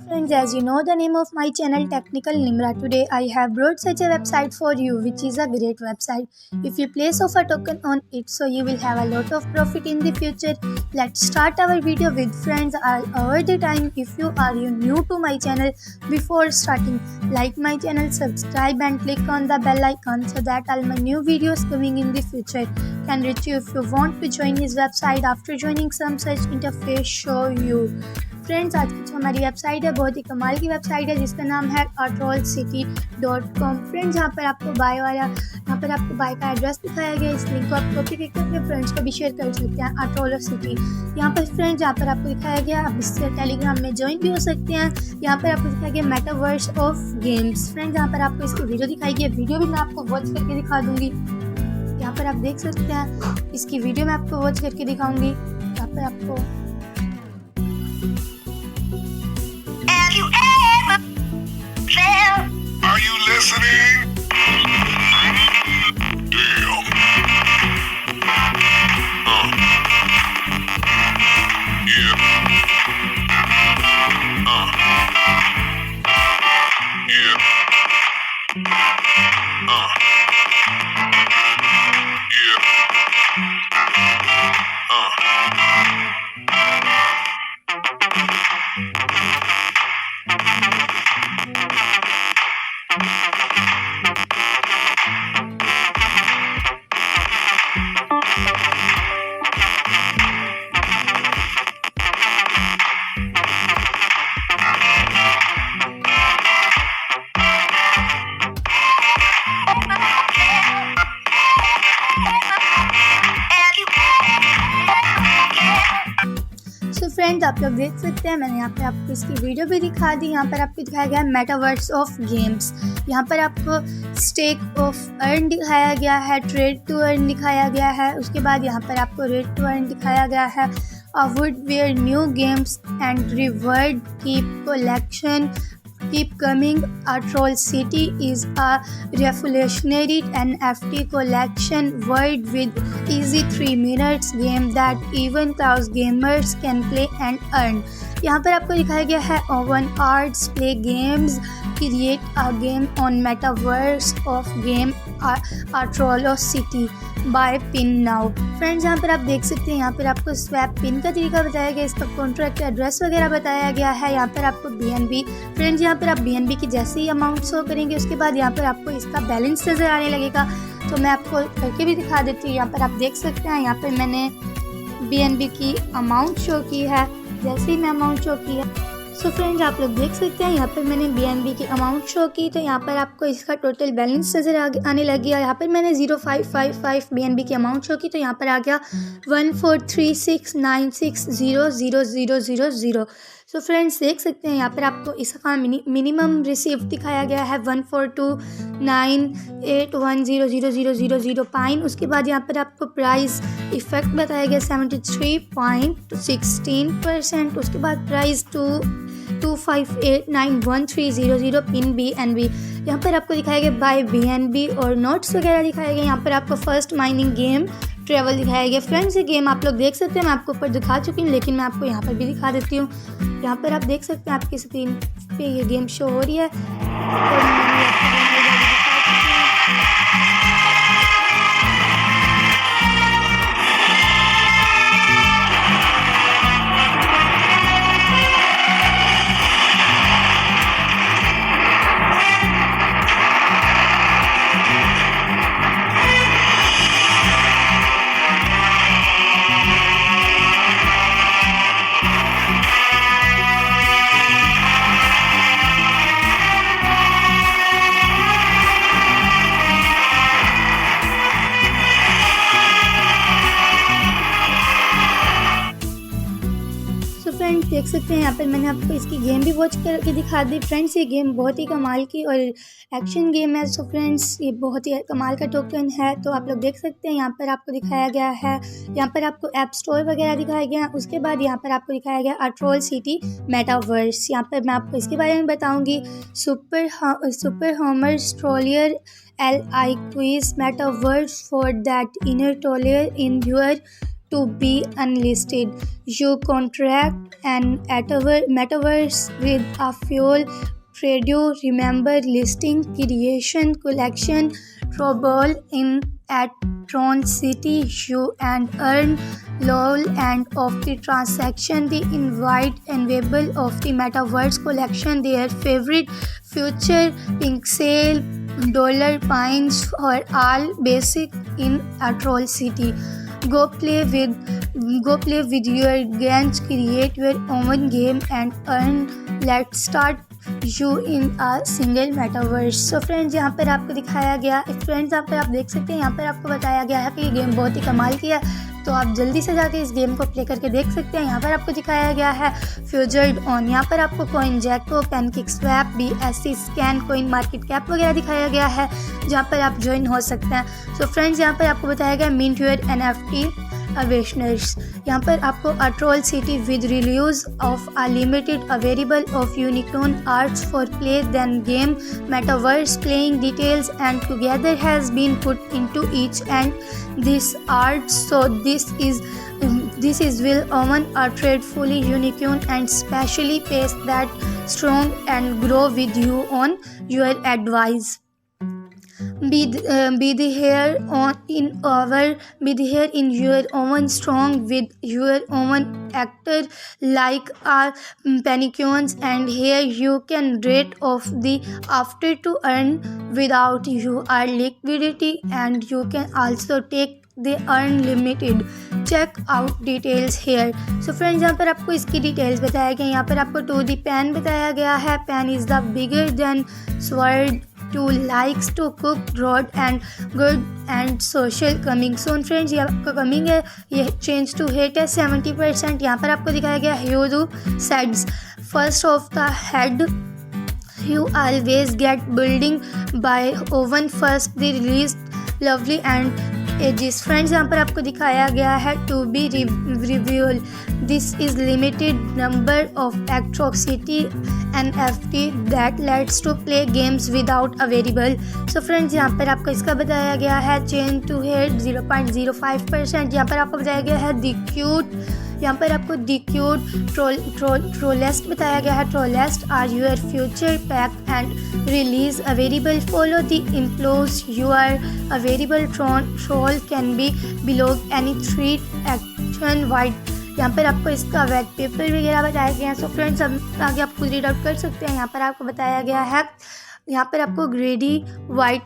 Friends, as you know the name of my channel Technical Nimra, today I have brought such a website for you which is a great website. If you place of a token on it, so you will have a lot of profit in the future. Let's start our video with friends. Over the time, if you are new to my channel, before starting, like my channel, subscribe and click on the bell icon so that all my new videos coming in the future can reach you. If you want to join his website, after joining some such interface show you. Friends, आज की जो हमारी website है बहुत ही कमाल की website है जिसका नाम है atrollcity.com। फ्रेंड्स, यहाँ पर आपको बाय का एड्रेस दिखाया गया है। इस लिंक को आप कॉपी करके अपने फ्रेंड्स को भी शेयर कर सकते हैं। atrollcity यहाँ पर फ्रेंड्स आपको दिखाया गया, आप इससे टेलीग्राम में ज्वाइन भी हो सकते हैं। यहाँ पर आपको दिखाया गया मेटावर्स ऑफ गेम्स। फ्रेंड्स, यहाँ पर आपको इसकी वीडियो दिखाई गई, वीडियो भी मैं आपको वॉच करके दिखा दूँगी। यहाँ पर आप देख सकते हैं, इसकी वीडियो मैं आपको वॉच करके दिखाऊँगी। यहाँ पर आपको Are you listening? Damn. Yeah. Yeah. Friends, आप लोग देख सकते हैं, मैंने यहाँ पे आपको इसकी वीडियो भी दिखा दी। यहाँ पर आपको दिखाया गया है मेटावर्स ऑफ गेम्स। यहाँ पर आपको स्टेक ऑफ अर्न दिखाया गया है, ट्रेड टू अर्न दिखाया गया है। उसके बाद यहाँ पर आपको रेड टू अर्न दिखाया गया है। Would wear new games and revered keep coming. Atrollcity is a revolutionary NFT collection world with easy 3 minutes game that even cloud gamers can play and earn. यहाँ पर आपको दिखाया गया है oven arts play games create a game on metaverse of game Atrollcity bye pin now. Friends, यहाँ पर आप देख सकते हैं, यहाँ पर आपको स्वैप पिन का तरीका बताया गया, इसका कॉन्ट्रैक्ट एड्रेस वगैरह बताया गया है। यहाँ पर आपको BNB, फ्रेंड्स यहाँ पर आप BNB की जैसे ही अमाउंट शो करेंगे उसके बाद यहाँ पर आपको इसका बैलेंस नज़र आने लगेगा। तो मैं आपको करके भी दिखा देती हूँ। यहाँ पर आप देख सकते हैं, यहाँ पर मैंने BNB की अमाउंट शो की है। जैसे ही मैं अमाउंट शो की है, सो फ्रेंड्स आप लोग देख सकते हैं, यहाँ पर मैंने BNB की अमाउंट शो की तो यहाँ पर आपको इसका टोटल बैलेंस नज़र आने लग गया। यहाँ पर मैंने 0555 BNB की अमाउंट शो की तो यहाँ पर आ गया 143696000000। सो फ्रेंड्स देख सकते हैं, यहाँ पर आपको इसका मिनिमम रिसीव दिखाया गया है 14298100000 पाइन। उसके बाद यहाँ पर आपको प्राइस इफेक्ट बताया गया 73.16%। उसके बाद प्राइस 2589130 पिन BNB। यहाँ पर आपको दिखाया गया बाय BNB और नोट्स वगैरह दिखाए गए। यहाँ पर आपको फर्स्ट माइनिंग गेम ट्रेवल दिखाया गया। फ्रेंड्स, ये गेम आप लोग देख सकते हैं, मैं आपको ऊपर दिखा चुकी हूँ लेकिन मैं आपको यहाँ पर भी दिखा देती हूँ। यहाँ पर आप देख सकते हैं, आपकी स्क्रीन पे ये गेम शो हो रही है फ्रेंड्स देख सकते हैं, यहाँ पर मैंने आपको इसकी गेम भी वॉच करके दिखा दी। फ्रेंड्स, ये गेम बहुत ही कमाल की और एक्शन गेम है। सो फ्रेंड्स, ये बहुत ही कमाल का टोकन है। तो आप लोग देख सकते हैं, यहाँ पर आपको दिखाया गया है, यहाँ पर आपको ऐप स्टोर वगैरह दिखाया गया है। उसके बाद यहाँ पर आपको दिखाया गया Atrollcity मेटावर्स। यहाँ पर मैं आपको इसके बारे में बताऊँगी। सुपर होमर स्ट्रोलियर LI quiz metaverse for that inner toilet in your to be unlisted. You contract an metaverse with a fuel Tradio. Remember listing creation collection trouble in at Tron City. You and earn LOL and of the transaction. The invite enable of the metaverse collection their favorite future pixel dollar pines are all basic in a troll city. Go play with your games, create your own game and earn. Let's start you in a single metaverse. So friends, यहाँ पर आपको दिखाया गया friends यहाँ पर आप देख सकते हैं, यहाँ पर आपको बताया गया है कि ये गेम बहुत ही कमाल की है, तो आप जल्दी से जाके इस गेम को प्ले करके देख सकते हैं। यहाँ पर आपको दिखाया गया है फ्यूचर्ड ऑन, यहाँ पर आपको CoinGecko, PancakeSwap, BSC scan, CoinMarketCap वगैरह दिखाया गया है, जहाँ पर आप ज्वाइन हो सकते हैं। सो फ्रेंड्स, यहाँ पर आपको बताया गया मिंट योर NFT awareness. यहाँ पर आपको a troll city with release of a limited available of unicorn arts for play then game metaverse playing details and together has been put into each and this art. So this is will own a trade fully unicorn and specially pace that strong and grow with you on your advice. Be the hair in your own strong with your own actor like pennicons and here you can rate of the after to earn without you are liquidity and you can also take they earn limited. Check out details here. So friends, यहाँ पर आपको इसकी details बताया गया. यहाँ पर आपको to the pen बताया गया है. Pen is the bigger than sword to likes to cook rod and good and social coming. So friends, ये आपका कमिंग है, ये चेंज टू हेट है 70%. यहाँ पर आपको दिखाया गया ह्यूरू सेड्स first of the head you always get building by oven first the release lovely and edges. Friends, यहाँ पर आपको दिखाया गया है to be revealed. This is limited number of Atrocity NFT that lets to play games without available. So friends, यहाँ पर आपको इसका बताया गया है चेन टू हेड 0.05%. यहाँ पर आपको बताया गया है दी क्यूट. यहाँ पर आपको दी क्यूट ट्रोलेस्ट बताया गया है. Trolls are your future pack and release available. Follow the implodes you are available. Troll can be belong any three action wide. यहाँ पर आपको इसका वेट पेपर वगैरह बताया गया है. सो फ्रेंड्स, अब आगे आप खुद रीड आउट कर सकते हैं. यहाँ पर आपको बताया गया है, यहाँ पर आपको ग्रेडी वाइट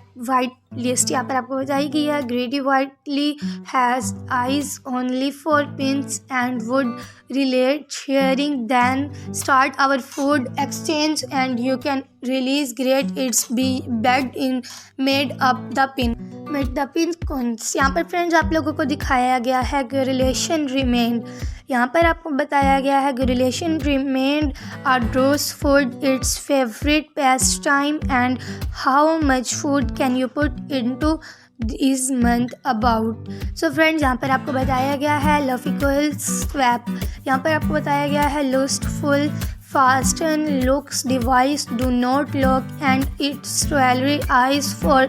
लिस्ट यहाँ पर आपको बताई गई है. Greedy whitely has eyes only for pins and would relate sharing then start our food exchange and you can release great it's be bed in made up the pin cons. यहाँ पर friends, आप लोगों को दिखाया गया है relation remain. यहाँ पर आपको बताया गया है relation remain are dross food its favourite pastime and how much food can you put into this month about. So friends, यहाँ पर आपको बताया गया है लफिकल स्वैप. यहाँ पर आपको बताया गया है लूस्टफुल fasten looks device do not lock and its salary eyes for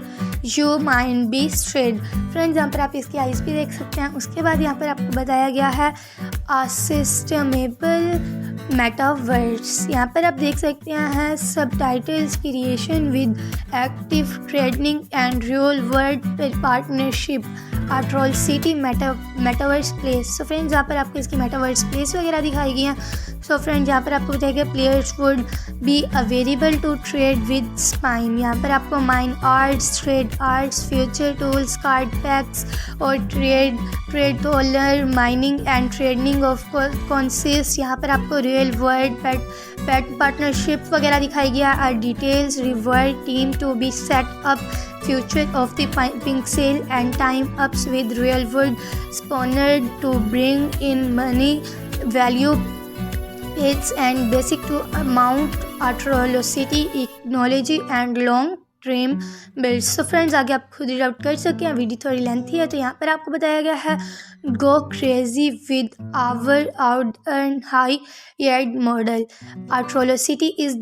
you might be straight. Friends, यहाँ पर आप इसकी आइज़ भी देख सकते हैं. उसके बाद यहाँ पर आपको बताया गया है असिस्टेमेबल मेटावर्स. यहाँ पर आप देख सकते हैं सब titles creation with active trading and real world partnership a troll city metaverse place. So friends, यहाँ पर आपको इसकी मेटावर्स प्लेस वगैरह दिखाई गई हैं. सो फ्रेंड्स, यहाँ पर आपको बताया गया players would be available to trade with spine. यहाँ पर आपको mine arts, trade arts, future tools, card packs और trade dollar mining and trading of consist. यहाँ पर आपको रियल वर्ल्ड पेट पार्टनरशिप वगैरह दिखाई गया. Are details reward team to be set up future of the pixel and time ups with real world spawner to bring in money value pets and basic to mount atrocity technology and long dream builds. तो friends आगे आप खुद read out कर सकते हैं, video थोड़ी lengthy है। तो यहाँ पर आपको बताया गया है go crazy with our out earn high ad model Atrocity is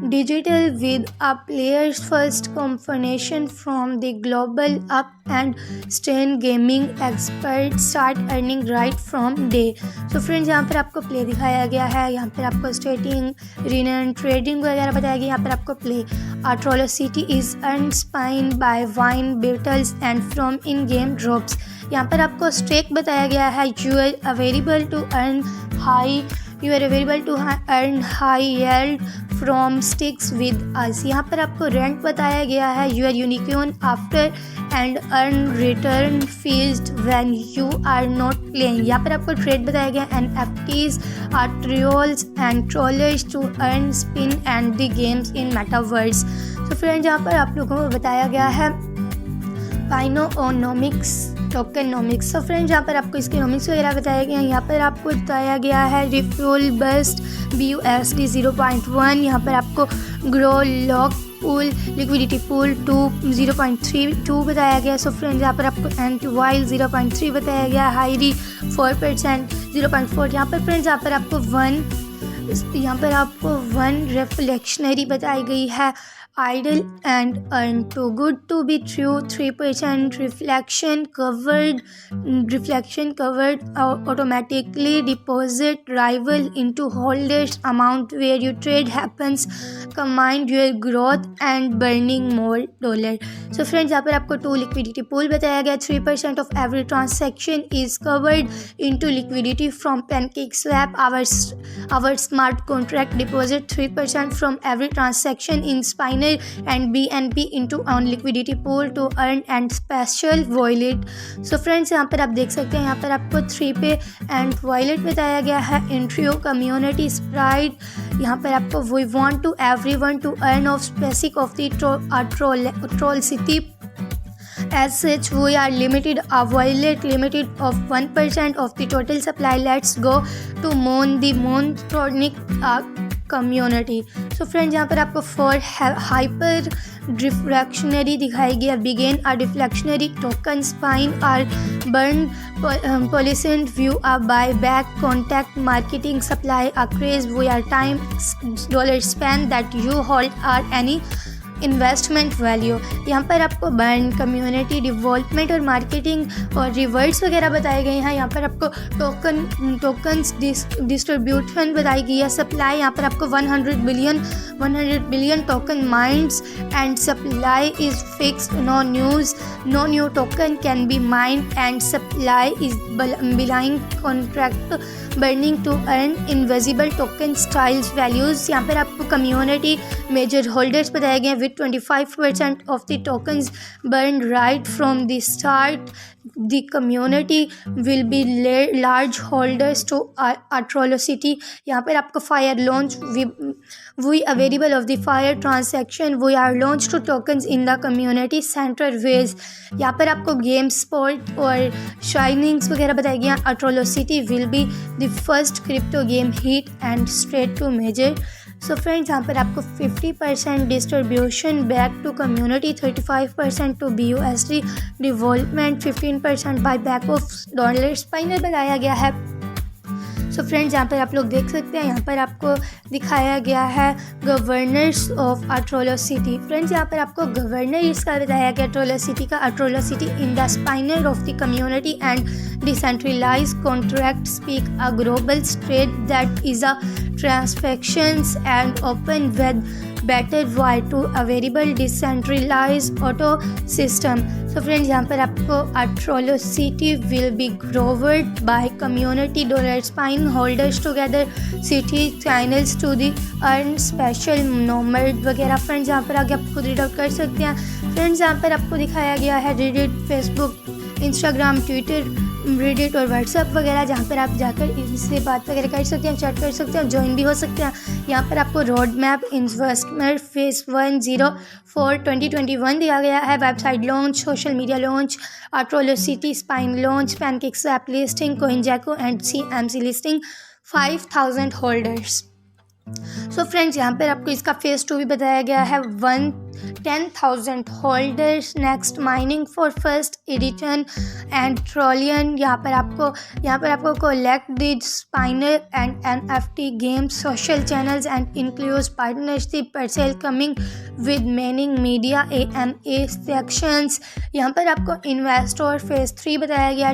digital with a player's first confirmation from the global up and staying gaming experts start earning right from day। तो friends यहाँ पर आपको play दिखाया गया है, यहाँ पर आपको स्टेटिंग रीनन ट्रेडिंग वगैरह बताया गया। यहाँ पर आपको play Atrocity is earned spine by wine battles and from in game drops। यहाँ पर आपको स्टेक बताया गया है, you are available to earn high yield from sticks with us. यहाँ पर आपको रेंट बताया गया है, you are unicorn after and earn return fees when you are not playing. यहाँ पर आपको ट्रेड बताया गया, NFTs are trolls and trollers to earn spin and the games in metaverse. तो फ्रेंड्स यहाँ पर आप लोगों को बताया गया है पाइनोनोमिक्स टोकनोमिक्स। तो फ्रेंड्स यहाँ पर आपको इसके नोमिक्स वगैरह बताया गया है। यहाँ पर आपको बताया गया है रिफ्यूल बस्ट BUSD 0.1। यहाँ पर आपको grow lock pool liquidity pool 0.32 बताया गया। सो फ्रेंड्स यहाँ पर आपको एंटीवाइल 0.3 बताया गया, हाईरी 4% 0.4। यहाँ पर फ्रेंड्स यहाँ पर आपको वन रिफ्लेक्शनरी बताई गई है, idle and earn too good to be true 3% reflection covered automatically deposit rival into holders amount where your trade happens combine your growth and burning more dollar। so friends यहाँ पर आपको 2 liquidity pool बताया गया, 3% of every transaction is covered into liquidity from PancakeSwap। our smart contract deposit 3% from every transaction in Spinner and BNB into on liquidity pool to earn and special wallet। so friends यहाँ पर आप देख सकते हैं, यहाँ पर आपको 3 पे एंड वॉलेट बताया गया है, इंट्रियो कम्युनिटी स्प्राइड। यहाँ पर आपको we want to everyone to earn of specific of the Atrocity as such we are limited a wallet limited of 1% of the total supply। let's go to the Montronic community। so friends यहाँ पर आपको for hyper डिफ्लेक्शनरी दिखाई गया, begin a deflectionary token spine or burn policent view a buyback contact marketing supply a craze we are time dollar spend that you hold or any investment value. यहाँ पर आपको burn community development और marketing और reverts वगैरह बताए गए हैं। यहाँ पर आपको टोकन्स डिस्ट्रीब्यूशन बताई गई है, सप्लाई यहाँ पर आपको 100 billion token minds and supply is fixed, no new token can be mind and supply is billing contract burning to earn invisible token styles values. यहाँ पर आपको कम्युनिटी मेजर होल्डर्स बताए गए with 25% of the tokens burned right from the start। the community will be large holders to Atrocity। यहाँ पर आपको fire launch we available of the fire transaction we are launched to tokens in the community center ways। यहाँ पर आपको game sport और shinings वगैरह बताया गया। Atrocity will be the first crypto game hit and straight to major। So friends यहाँ पर आपको 50% distribution back to community, 35% to BUSD development, 15% buy back of dollar spinner बताया गया है। सो फ्रेंड्स यहाँ पर आप लोग देख सकते हैं, यहाँ पर आपको दिखाया गया है गवर्नर्स ऑफ Atrocity। फ्रेंड्स यहाँ पर आपको गवर्नर इसका बताया गया Atrocity का, Atrocity in the spinner of the community and decentralised contract speak a global trade that is a transactions and open with better wire to a variable decentralized auto system। so friends यहाँ पर आपको Atrocity will be grown by community dollar spine holders together city channels to the earn special nomad वगैरह। Friends यहाँ पर आगे आप खुद read out कर सकते हैं। फ्रेंड्स यहाँ पर आपको दिखाया गया है Reddit, Facebook, Instagram, Twitter, Reddit और व्हाट्सएप वगैरह, जहाँ पर आप जाकर इनसे बात वगैरह कर सकते हैं, चैट कर सकते हैं, ज्वाइन भी हो सकते हैं। यहाँ पर आपको रोड मैप इन्वेस्टमेंट फेज 104 2021 दिया गया है, website launch, social media launch, Atrocity spine launch, PancakeSwap listing, CoinGecko and CMC listing, 5000 holders. So friends यहाँ पर आपको इसका फेज़ 2 भी बताया गया है। 10,000 holders next mining for first edition and trillion. यहाँ पर आपको collect the spinner and NFT games social channels and includes partnership parcel coming with meaning media AMA sections. यहाँ पर आपको इन्वेस्टर फेज़ 3 बताया गया।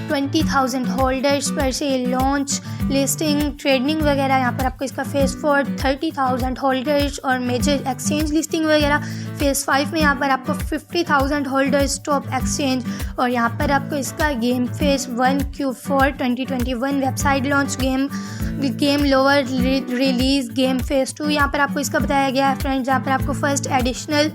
20,000 होल्डर्स पर से लॉन्च लिस्टिंग ट्रेडिंग वगैरह। यहाँ पर आपको इसका फेज़ 4 30,000 होल्डर्स और मेजर एक्सचेंज लिस्टिंग वगैरह। फेज़ 5 में यहाँ पर आपको 50,000 होल्डर्स टॉप एक्सचेंज। और यहाँ पर आपको इसका game phase 1 Q4 2021 website launch game lower release game phase 2 यहाँ पर आपको इसका बताया गया है फ्रेंड्स। यहाँ पर आपको first additional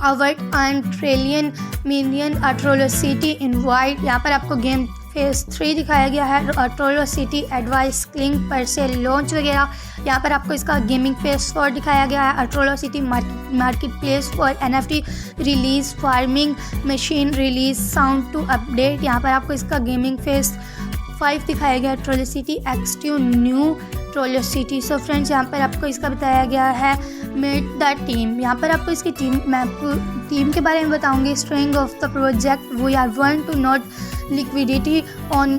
avert and trillion million Atrollocity invite. यहाँ पर आपको गेम फेज़ 3 दिखाया गया है। अट्रोलोसिटी एडवाइस क्लिंग पर से लॉन्च वगैरह। यहाँ पर आपको इसका गेमिंग फेज़ 4 दिखाया गया है। Atrollocity marketplace for NFT release farming machine release sound to update. यहाँ पर आपको इसका गेमिंग फेज़ 5 दिखाया गया। ट्रोलोसिटी X2 न्यू ट्रोलोसिटी। सो फ्रेंड्स यहाँ पर आपको इसका बताया गया है मीट द टीम। यहाँ पर आपको इसकी मैं आपको टीम के बारे में बताऊंगी। Strength of the project we are one two not liquidity on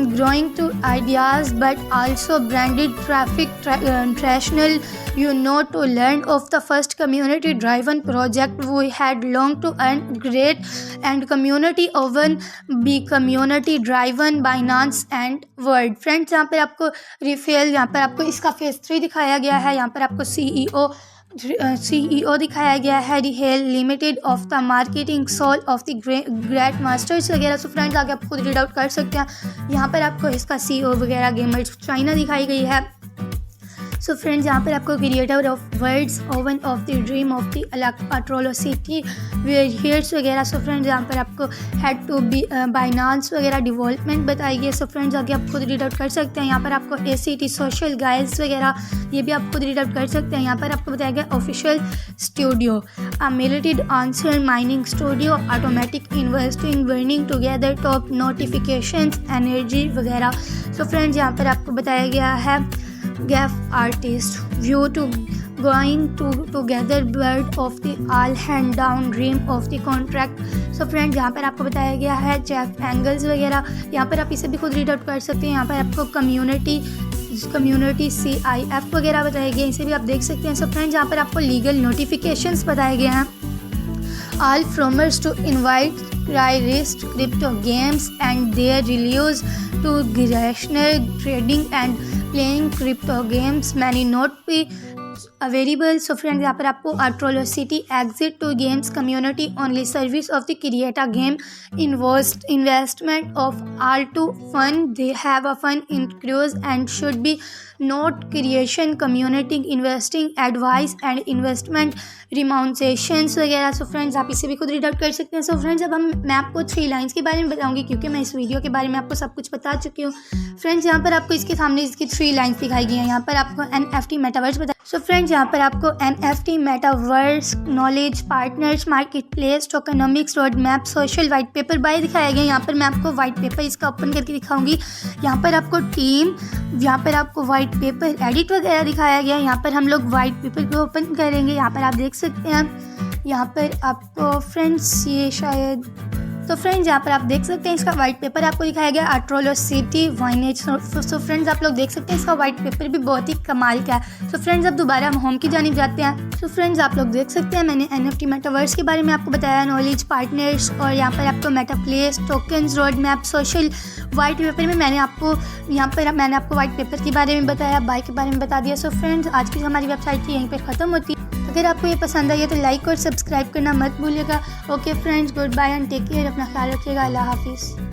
growing to ideas but also branded traffic rational to learn of the first community driven project we had long to earn great and community oven be community driven Binance and Word। Friends यहाँ पर आपको Reiffel यहाँ पर आपको इसका phase 3 दिखाया गया है। यहाँ पर आपको CEO दिखाया गया है। रिहेल limited of the marketing soul of the great masters वगैरह। सो फ्रेंड्स आगे आप खुद रीड आउट कर सकते हैं। यहाँ पर आपको इसका CEO वगैरह गेमर्स चाइना दिखाई गई है। सो फ्रेंड्स यहाँ पर आपको creator of words own of the dream of the Atrollocity heirs वगैरह। सो फ्रेंड्स यहाँ पर आपको हेड टू बाइनांस वगैरह डेवलपमेंट बताई गई। सो फ्रेंड्स आगे आप खुद रीड आउट कर सकते हैं। यहाँ पर आपको ACT सोशल गाइड्स वगैरह ये भी आप खुद रीड आउट कर सकते हैं। यहाँ पर आपको बताया गया ऑफिशियल स्टूडियो मिलिटेड answer mining studio automatic investing warning together top notifications energy वगैरह। सो फ्रेंड्स यहाँ पर आपको बताया गया है gaff artist view to going together bird of the all hand down dream of the contract. So friends यहाँ पर आपको बताया गया है जेफ एंगल्स वगैरह। यहाँ पर आप इसे भी खुद रीड आउट कर सकते हैं। यहाँ पर आपको कम्युनिटी CIF वगैरह बताए गए, इसे भी आप देख सकते हैं। सो फ्रेंड्स यहाँ पर आपको लीगल नोटिफिकेशंस बताए गए हैं। All fromers to invite high-risk crypto games and their release to rational trading and playing crypto games may not be available। So friends यहाँ पर आपको Atrollocity exit to games community only service of the creator game investment of all to fun they have a fun include and should be note creation community investing advice and investment renunciations वगैरह। So friends आप इसे भी खुद read out कर सकते हैं। So friends अब मैं आपको 3 लाइन्स के बारे में बताऊंगी क्योंकि मैं इस वीडियो के बारे में आपको सब कुछ बता चुकी हूँ। फ्रेंड्स यहाँ पर आपको इसके सामने इसकी 3 लाइन्स दिखाई गई हैं। यहाँ पर आपको NFT मेटावर्स बता। सो फ्रेंड्स यहाँ पर आपको NFT metaverse knowledge partners market place tokenomics road map social white paper by दिखाया गया। यहाँ पर मैं आपको वाइट पेपर इसका ओपन करके दिखाऊंगी। यहाँ पर आपको टीम यहाँ पर आपको वाइट पेपर एडिट वगैरह दिखाया गया। यहाँ पर हम लोग वाइट पेपर को ओपन करेंगे। यहाँ पर आप देख सकते हैं। यहाँ पर आपको फ्रेंड्स ये शायद तो फ्रेंड्स यहाँ पर आप देख सकते हैं इसका वाइट पेपर आपको दिखाया गया अट्रोलोसिटी वाइनेज। सो फ्रेंड्स आप लोग देख सकते हैं इसका वाइट पेपर भी बहुत ही कमाल का है। सो फ्रेंड्स अब दोबारा हम होम की जानिब जाते हैं। सो फ्रेंड्स आप लोग देख सकते हैं मैंने NFT मेटावर्स के बारे में आपको बताया नॉलेज पार्टनर्स और यहाँ पर आपको Meta place tokens road map social white paper में मैंने आपको वाइट पेपर के बारे में बताया बाय के बारे में बता दिया। सो फ्रेंड्स आज की हमारी वेबसाइट थी यहीं पर ख़त्म होती है। अगर आपको ये पसंद आई है तो लाइक और सब्सक्राइब करना मत भूलिएगा। Okay friends goodbye and take care. अपना ख्याल रखिएगा। अल्लाह हाफिज़।